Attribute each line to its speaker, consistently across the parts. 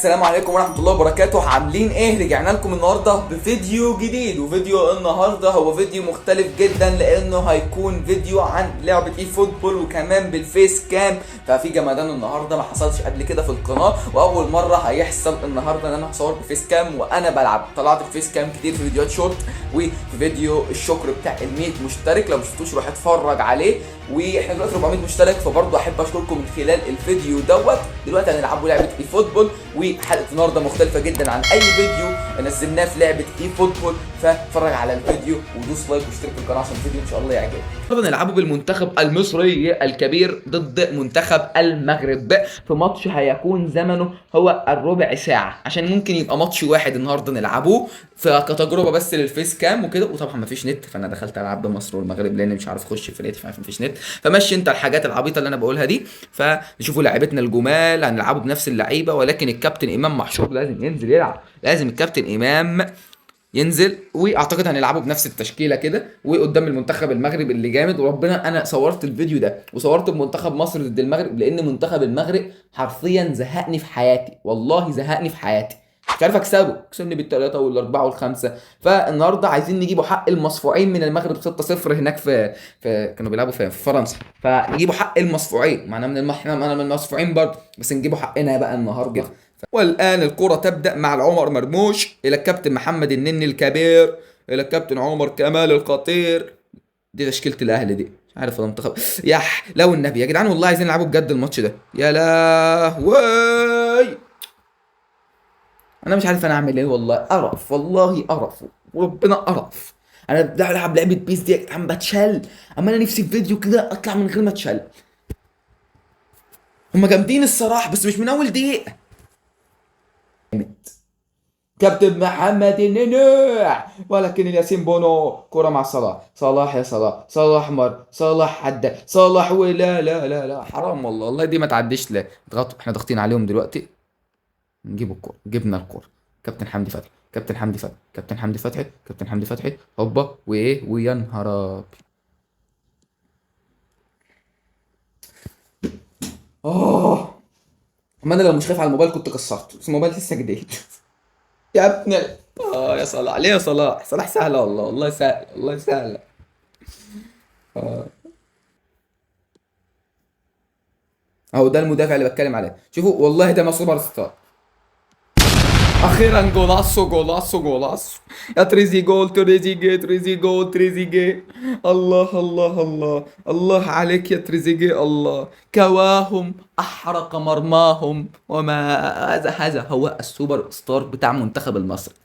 Speaker 1: السلام عليكم ورحمة الله وبركاته. عاملين ايه؟ رجعنا لكم النهاردة بفيديو جديد، وفيديو النهاردة هو فيديو مختلف جدا لانه هيكون فيديو عن لعبة اي فوتبول وكمان بالفيس كام. ففي جمدان النهاردة ما حصلش قبل كده في القناة، واول مرة هيحصل النهاردة ان انا هصور بفيس كام وانا بلعب. طلعت بفيس كام كتير في فيديوهات شورت، وفي فيديو الشكر بتاع ال 100 مشترك، لو مشفتوش روح اتفرج عليه. واحنا دلوقتي 400 مشترك، فبرضه احب اشكركم من خلال الفيديو دوت. دلوقتي هنلعبوا لعبة اي فوتبول، وحلقه النهارده مختلفه جدا عن اي فيديو نزلناه في لعبه اي فوتبول. فاتفرج على الفيديو ودوس لايك واشترك في القناه عشان الفيديو ان شاء الله يعجبك. النهارده نلعبوا بالمنتخب المصري الكبير ضد منتخب المغرب في ماتش هيكون زمنه هو الربع ساعه، عشان ممكن يبقى ماتش واحد النهارده نلعبوه كتجربه بس للفيس كام وكده. وطبعا مفيش نت، فانا دخلت العب بمصر والمغرب لان مش عارف اخش في نت، فمفيش نت. فمشي انت الحاجات العبيطه اللي انا بقولها دي. فنشوفوا لعيبتنا الجمال، هنلعبوا بنفس اللعيبه، ولكن الكابتن امام محشور لازم ينزل يلعب، لازم الكابتن امام ينزل. واعتقد هنلعبه بنفس التشكيله كده، وقدام المنتخب المغرب اللي جامد. وربنا انا صورت الفيديو ده وصورت بمنتخب مصر ضد المغرب، لان منتخب المغرب حرفيا زهقني في حياتي، والله زهقني في حياتي. مش عارف اكسبه، كسبني بالثلاثه والاربعه والخمسه. فالنهارده عايزين نجيبوا حق المصفوعين من المغرب 6-0 هناك في كانوا بيلعبوا في فرنسا. فنجيبوا حق المصفوعين، معنا احنا من المصفوعين برضه، بس نجيبوا حقنا بقى النهارده. والآن الكرة تبدأ مع العمر مرموش إلى الكابتن محمد النني الكبير، إلى الكابتن عمر كمال الخطير. دي تشكيلة الأهلي دي، مش عارف المنتخب. لو النبي يا جدعان والله عايزين نلعبوا بجد الماتش ده. يا لهوي، أنا مش عارف أنا أعمل إيه، والله قرف، والله قرف، وربنا قرف. أنا بلعب لعبة بيس دي يا جدعان بتشل. أما أنا نفسي في فيديو كده أطلع من غير ما أتشل. هما جامدين الصراحة، بس مش من أول دقيقة. كابتن محمد الننوع، ولكن الياسين بونو كرة مع صلاح. صلاح يا صلاح، صلاح مر، صلاح عدى، صلاح ولا لا لا لا حرام والله، والله دي ما تعديش. لا احنا ضاغطين عليهم دلوقتي. نجيب الكرة، جبنا الكرة. كابتن حمدي فتحي، كابتن حمدي فتحي، كابتن حمدي فتحي، كابتن حمدي فتحي، هوبا وايه ويا نهار أبيض. اه، اما انا لو مش خايف على الموبايل كنت كسرته، بس الموبايل لسه جديد. يا ابني، اه يا صلاح، ليه يا صلاح؟ صلاح سهله والله، والله سهله، والله سهله. اه، اهو ده المدافع اللي بتكلم عليه، شوفوا والله ده ما سوبر ستار. اخيرا جولاسو جولاسو جولاسو. يا تريزي جول، تريزيجي تريزي جول، تريزيجي. الله الله الله الله عليك يا تريزيجي، الله كواهم احرق مرماهم. وما هذا هو السوبر ستار بتاع منتخب المصري.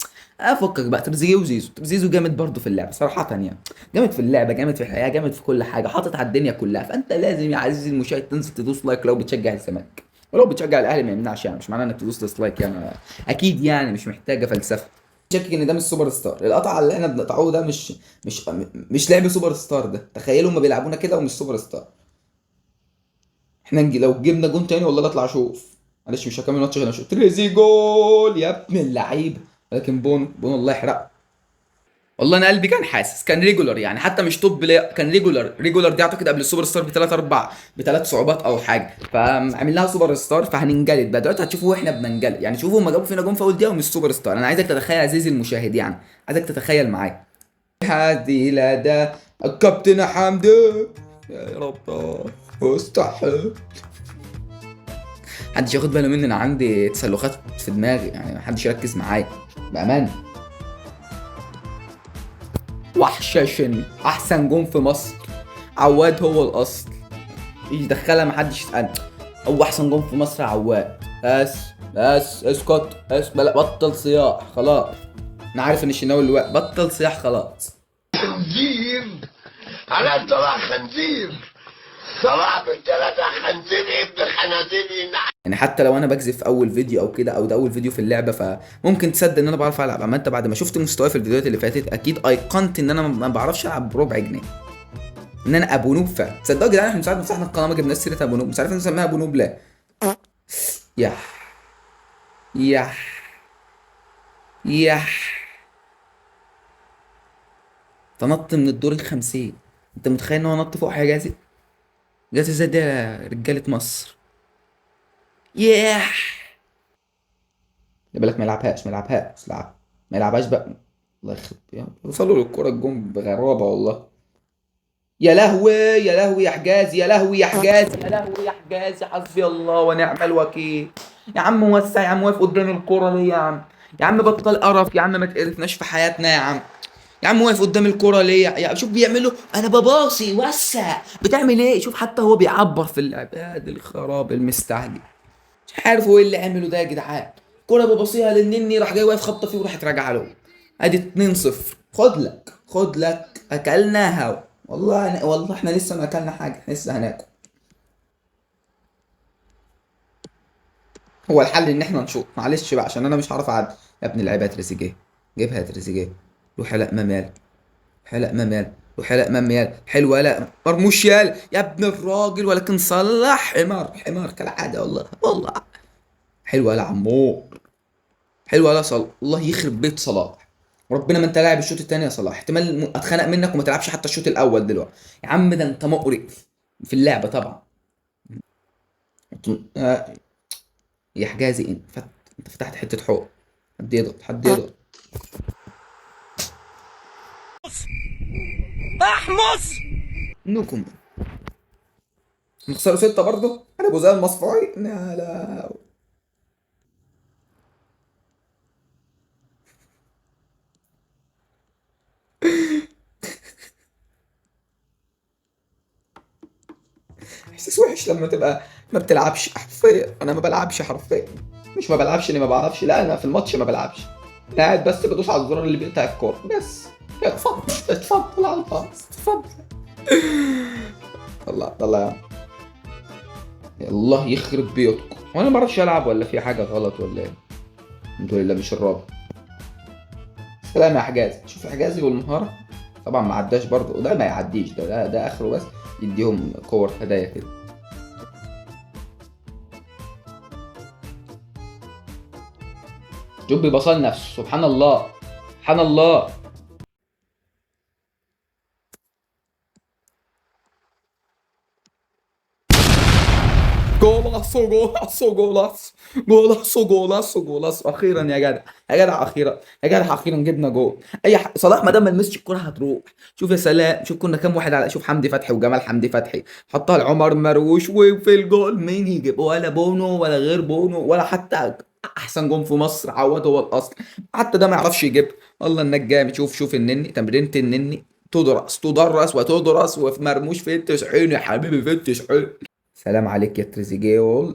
Speaker 1: افكك بقى تريزيجيه وزيزو. زيزو جامد برضه في اللعبه صراحه يعني، جامد في اللعبه، جامد في الحياه، جامد في كل حاجه، حاطط على الدنيا كلها. فانت لازم يا عزيزي المشاهد تنزل تدوس لايك لو بتشجع الزمالك، ولو بتشجع الاهلي ما يمنعش، يعني مش معناه انك تدوس ديسلايك يعني، اكيد يعني مش محتاجه فلسفه. شاكك ان ده مش سوبر ستار. القطعه اللي احنا بنقطعوه ده مش مش لعب سوبر ستار. ده تخيلوا هما بيلعبونا كده ومش سوبر ستار. احنا لو جبنا جون تاني والله لا اطلع اشوف. معلش مش هكمل ماتش غير اشوف تريزي جول يا ابن اللعيبه. ولكن بون الله يحرقه. والله انا قلبي كان حاسس، كان ريجولار يعني، حتى مش توب بلاي، كان ريجولار. ريجولار دي اعتقد قبل السوبر ستار بثلاث صعوبات او حاجه، فعمل لها سوبر ستار. فهننجلد بقى دلوقتي، هتشوفوا احنا بننجلد يعني. شوفوا هما جابوا فينا جون في اول دقيقه ومش سوبر ستار. انا عايزك تتخيل عزيزي المشاهد يعني، عايزك تتخيل معايا. هذه لدى الكابتن حمدي. يا رب استحي. محدش ياخد باله مني، انا عندي تسلخات في دماغي يعني، محدش يركز معايا بامانه. وحشاشني احسن جون في مصر. عواد هو الاصل، يدخلها محدش يسأل. هو احسن جون في مصر عواد. بس اسكت، بلا بطل صياح خلاص. انا عارف ان الشناوي اللي بطل صياح خلاص.
Speaker 2: خنزير، على صلاح خنزير، صلاح بالثلاثة خنزير ابن خنازير.
Speaker 1: يعني حتى لو انا بكذب في اول فيديو او كده، او ده اول فيديو في اللعبه، فممكن تصدق ان انا بعرف العب. اما انت بعد ما شفت مستواي في الفيديوهات اللي فاتت اكيد ايقنت ان انا ما بعرفش العب بربع جنيه، ان انا ابو نوب فعلا. تصدقوا يا جدعان احنا من ساعه ما فتحنا القناه ما جبناش سيره ابو نوب، مش عارف نسميها ابو نوب لا. يح يح يح. تنط من الدور ال50. انت متخيل ان هو نط فوق حجازي؟ جات ازاي دي يا رجاله مصر؟ يح. خلي بالك ما يلعبهاش، ما يلعبهاش، ما يلعبهاش بقى. الله يخرب وصلوا للكرة الجون بغرابة والله. يا لهوي يا لهوي يا حجازي، يا لهوي يا حجازي، يا لهوي يا حجازي، حسبي الله ونعم الوكيل. يا عم وسع يا عم، واقف قدام الكرة ليه يا عم؟ يا عم بطل قرف يا عم، ما تقرفناش في حياتنا يا عم. يا عم واقف قدام الكرة ليه شوف بيعملوا انا بباصي وسع، بتعمل ايه؟ شوف حتى هو بيعبر في اللعب، يا دي الخراب المستعجل. مش عارف هو ايه اللي عمله ده يا جدعان. كرة ببصيها للنني، راح جاي واقف خبطة فيه وراحت راجعة له. ادي 2-0. خد لك خد لك، اكلناها والله. والله احنا لسه ما اكلنا حاجة، احنا لسه هناكل. هو الحل ان احنا نشوط، معلش بقى عشان انا مش هعرف اعدي. يا ابن اللعيبه يا تريزيجيه، جيبها يا تريزيجيه. روح يا امام يالا، روح يا امام يالا، روح يا امام يالا. حلوه لا مرموش يالا يا ابن الراجل، ولكن صلح. حمار حمار كالعاده والله والله. حلوه يا عمور، حلوه يا صلاح. الله يخرب بيت صلاح. ربنا ما انت لاعب الشوط الثاني يا صلاح، احتمال اتخانق منك وما تلعبش حتى الشوط الاول دلوقتي. يا عم ده انت مقرف في اللعبه طبعا. آه، يا حجازي انت فتحت حته حوض. حد يضغط، حد يضغط. احمص نوكم. نخسروا ستة برضه، انا ابو زي المصفوعي. لا لا. احساس وحش لما تبقى ما بتلعبش حرفيا. انا ما بلعبش حرفيا، مش ما بلعبش اني ما بعرفش، لا انا في الماتش ما بلعبش. قاعد بس بدوس على الزرار اللي بيقطع الكورة بس. اتفضل اتفضل على الخالص اتفضل. طلع طلع يا عم. الله يخرب بيوتكم، وانا ما بعرفش العب ولا في حاجه غلط ولا ايه؟ الحمد لله مش الرابع. سلام يا حجازي. شوف حجازي والمهاره طبعا ما عداش برضه، وده ما يعديش، ده اخره بس يديهم كور هدايا كده. شوف بيبصل نفسه، سبحان الله سبحان الله. جولاسو جولاسو جولاسو جولاسو جولاسو جولاسو. اخيرا يا جدع، يا جدع اخيرا، يا جدع اخيرا جبنا جول. صلاح ما دام ما لمسش الكوره هتروح. شوف يا سلام، شوف كنا كام واحد على، شوف حمدي فتحي وجمال حمدي فتحي حطها لعمر مرموش وفي الجول مين يجيب؟ ولا بونو ولا غير بونو ولا حتى احسن جون في مصر عواد هو الاصل. حتى ده ما يعرفش يجيب. والله انك جامد. شوف شوف النني، تمرينة النني تدرس تدرس وتدرس، وفي مرموش في التسعين يا حبيبي في التسعين. سلام عليك يا تريزيجيه.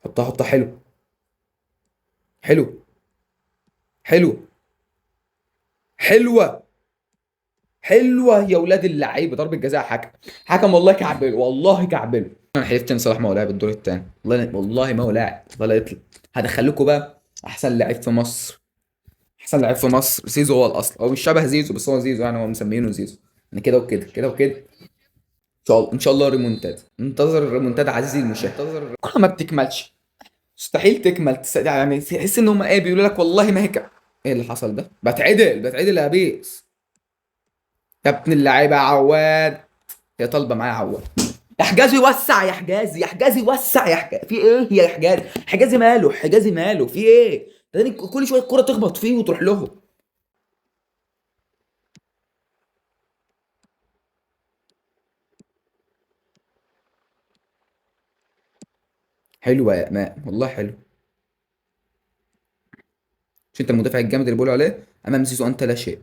Speaker 1: حطها حطها. حلو حلو حلو. حلوه حلوه يا ولاد اللعيبه. ضربه جزاء حكم. حكم والله كعبله، والله كعبله. انا حلفت ان صلاح ما هو لاعب الدور الثاني، والله والله ما هو لاعب. والله يطلع. هدخلكوا بقى احسن لاعب في مصر. احسن لاعب في مصر زيزو هو الاصل. هو مش شبه زيزو بس هو زيزو، يعني هو مسمينه زيزو. يعني كده وكده كده وكده. ان شاء الله ان شاء الله ريمونتادا. انتظر الريمونتادا عزيزي المشاهد. الكرة ما بتكملش، مستحيل تكمل. يعني تحس ان هم ايه بيقولوا لك والله ما هيك. ايه اللي حصل ده؟ بتعدل بتعدل يا بيس. يا ابن اللعيبه يا عواد. هي طالبه معايا عواد. يا حجازي وسع يا حجازي، يا حجازي وسع يا حجازي. في ايه يا حجازي؟ حجازي ماله؟ حجازي ماله؟ في ايه؟ ده كل شويه الكرة تخبط فيه وتروح له. حلوه يا امام والله حلو. مش انت المدافع الجامد اللي بيقولوا عليه؟ امام زيزو انت لا شيء.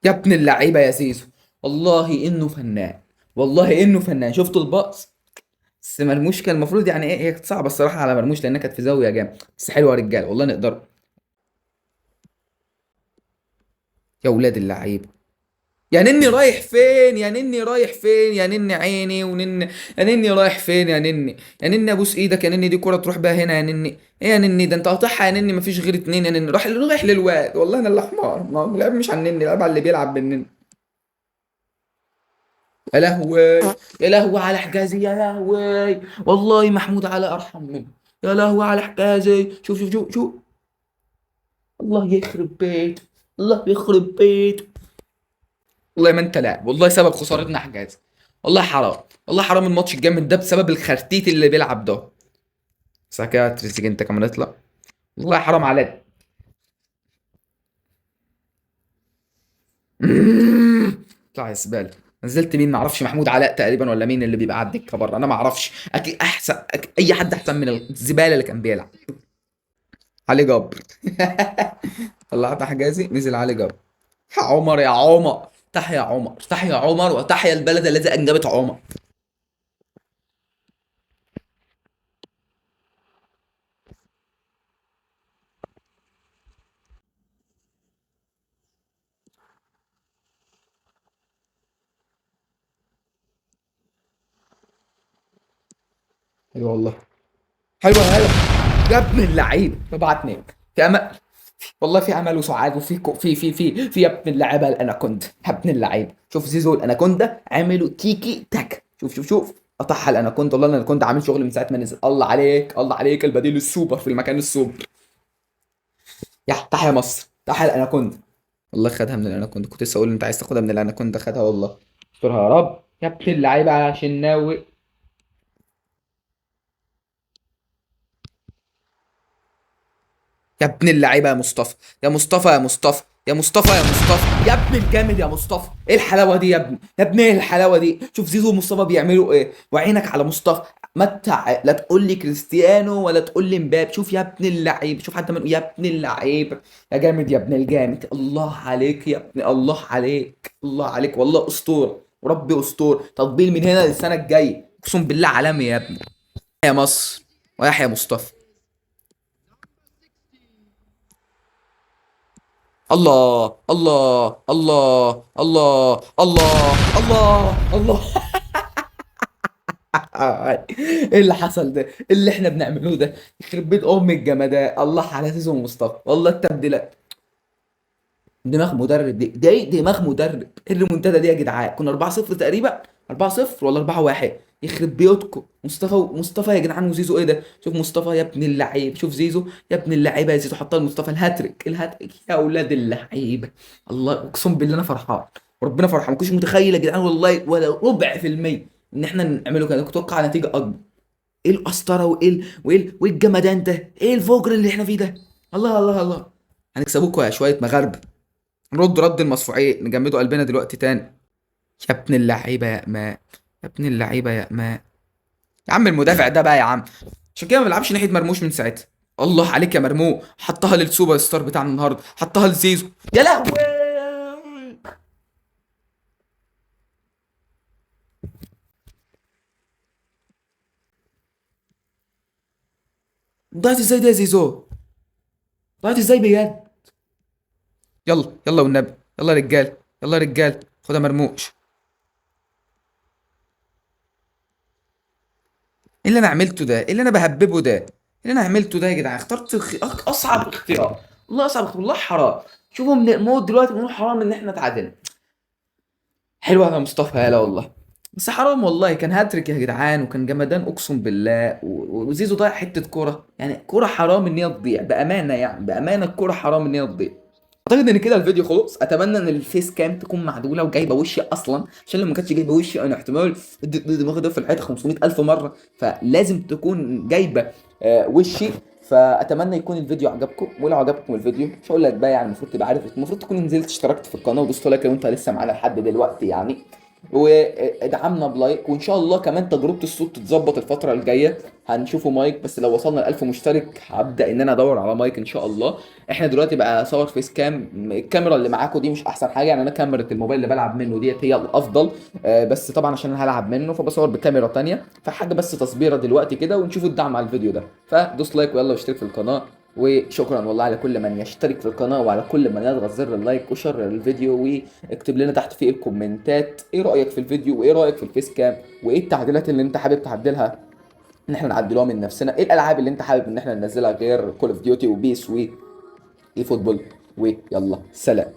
Speaker 1: يا ابن اللعيبه يا زيزو. والله انه فنان، والله انه فنان. شفت الباص؟ بس مرموش كان المفروض يعني ايه، هي كانت صعبه الصراحه على مرموش لانها كانت في زاويه جامد، بس حلوه يا رجاله والله نقدر. يا ولاد اللعيبه. يا نني رايح فين؟ يا نني رايح فين؟ يا نني عيني ونن. يا نني رايح فين يا نني؟ يا نني ابوس ايدك يا نني، دي كرة تروح بيها هنا يا نني. ايه يا نني ده انت قاطعها يا نني، مفيش غير اتنين يا نني. رايح للواد. والله انا اللي حمار، ما هو اللعب مش على النني، اللعب على اللي بيلعب بالنني. يا لهوي، يا لهوي على حجازي، يا لهوي. والله محمود على ارحم منه. يا لهوي على حجازي. شوف شوف شوف شوف. الله يخرب بيت، الله يخرب بيت. والله ما انت لاعب، والله سبب خسارتنا حجازي. والله حرام، والله حرام الماتش الجامد ده بسبب الخرتيت اللي بيلعب ده. بس كده تريزيجيه انت كمان اطلع. والله حرام عليك. اطلع يا زباله. نزلت مين؟ معرفش، محمود علاء تقريبا ولا مين اللي بيبقى على الدكه بره، انا معرفش. اكيد احسن اي حد احسن من الزباله اللي كان بيلعب. علي جبر. طلعت حجازي نزل علي جبر. يا عمر يا عمر، تحيا عمر، تحيا عمر، وتحيا البلد التي انجبت عمر. ايوه والله. حلوه هلا. يا ابن اللعيب ببعتني في امل. والله في امل وسعاد، وفي في يا ابن اللعيبه الاناكوندا. يا ابن اللعيب شوف زيزو الاناكوندا عملوا تيكي تاك. شوف قطعها الاناكوندا. والله الاناكوندا عامل شغل من ساعه ما نزل. الله عليك، الله عليك، البديل السوبر في المكان السوبر. يا تحيا مصر، تحيا الاناكوندا. والله خدها من الاناكوندا، كنت لسه اقول انت عايز تاخدها من الاناكوندا، خدها والله. استرها يا رب يا ابن اللعيبه عشان ناوي. يا ابن اللعيبه يا مصطفى، يا مصطفى، يا مصطفى، يا مصطفى، يا مصطفى، يا ابن الجامد يا مصطفى. ايه الحلاوه دي يا ابني، يا ابني ايه الحلاوه دي؟ شوف زيزو ومصطفى بيعملوا ايه، وعينك على مصطفى. متع، لا تقول لي كريستيانو ولا تقول لي مباب. شوف يا ابن اللعيب، شوف حتى من يا ابن اللعيب. يا جامد يا ابن الجامد. الله عليك يا ابني، الله عليك، الله عليك، والله اسطوره، وربي اسطوره. تطبيل من هنا للسنه الجايه، اقسم بالله عالمي يا ابني. يا مصر ويحيى مصطفى. الله الله الله الله الله الله الله. ايه اللي حصل ده؟ إيه اللي احنا بنعملوه ده؟ يخرب بيت ام الجمدان. الله على زيزو مصطفى، والله التبديلات. دماغ مدرب دي ايه؟ دماغ مدرب. ايه الريمونتادا دي يا جدعان؟ كنا 4-0 تقريبا، 4-0 ولا 4-1. يخرب بيوتكم. مصطفى يا جدعان، وزيزو ايه ده؟ شوف مصطفى يا ابن اللعيب، شوف زيزو يا ابن اللعيبه. يا زيزو حطها لمصطفى الهاتريك، الهاتريك يا اولاد اللعيبه. الله اقسم بالله انا فرحان، وربنا فرحان. ما كنتش متخيل يا جدعان والله ولا ربع في المية ان احنا نعمله كده. كنت اتوقع نتيجه اكبر. ايه القسطره وايه الجمدان ده؟ ايه الفجر اللي احنا فيه ده؟ الله الله الله. هنكسبوكوا يا شويه مغاربه. نرد رد المصفوعية، نجمدوا قلبنا دلوقتي تاني. يا ابن اللعيبة يا إماء، يا ابن اللعيبة يا إماء. يا عم المدافع ده بقى يا عم، عشان كده ما بيلعبش ناحية مرموش من ساعتها. الله عليك يا مرمو، حطها للسوبر ستار بتاعنا النهارده، حطها لزيزو. يا لهوي. ضاعت ازاي دي يا زيزو؟ ضاعت ازاي بجد؟ يلا يلا والنبي، يلا يا رجال، يلا يا رجال، خدها مرموش. ايه اللي انا عملته ده؟ ايه اللي انا بهببه ده؟ ايه اللي انا عملته ده يا جدعان؟ اخترت اصعب اختيار. والله اصعب اختيار، والله حرام. شوفوا من الموت دلوقتي بنقول حرام ان احنا تعادلنا. حلوه يا مصطفى، يالا والله. بس حرام والله، كان هاتريك يا جدعان، وكان جمدان اقسم بالله. وزيزو ضيع حته كوره، يعني كوره حرام ان هي تضيع بامانه، يعني بامانه الكوره حرام ان هي تضيع. اعتقد ان كده الفيديو خلص. اتمنى ان الفيس كام تكون معدوله وجايبه وشي اصلا، عشان لو ما كانتش جايبه وشي انا احتمال دماغي ده في الحيطه 500 الف مره. فلازم تكون جايبه وشي. فاتمنى يكون الفيديو عجبكم، ولو عجبكم الفيديو مش هقول لك بقى، يعني المفروض تبقى عارف، المفروض تكون نزلت اشتركت في القناه ودوست لايك لو انت لسه معانا لحد دلوقتي يعني. وادعمنا بلايك، وان شاء الله كمان تجربه الصوت تتظبط الفتره الجايه. هنشوفوا مايك، بس لو وصلنا ل 1000 مشترك هبدا ان انا ادور على مايك ان شاء الله. احنا دلوقتي بقى صور فيس كام. الكاميرا اللي معاكم دي مش احسن حاجه، يعني انا كاميرا الموبايل اللي بلعب منه ديت هي الافضل. بس طبعا عشان انا هلعب منه فبصور بكاميرا تانية، فحاجه بس تصبيره دلوقتي كده، ونشوفوا الدعم على الفيديو ده. فدوس لايك ويلا واشترك في القناه. وشكرا والله على كل من يشترك في القناه، وعلى كل من يضغط زر اللايك وشير الفيديو. واكتب لنا تحت في الكومنتات ايه رايك في الفيديو، وايه رايك في الفيس كام، وايه التعديلات اللي انت حابب تعدلها ان احنا نعدلوها من نفسنا. ايه الالعاب اللي انت حابب ان احنا ننزلها غير كول اوف ديوتي وبيس واي فوتبول. ويلا سلام.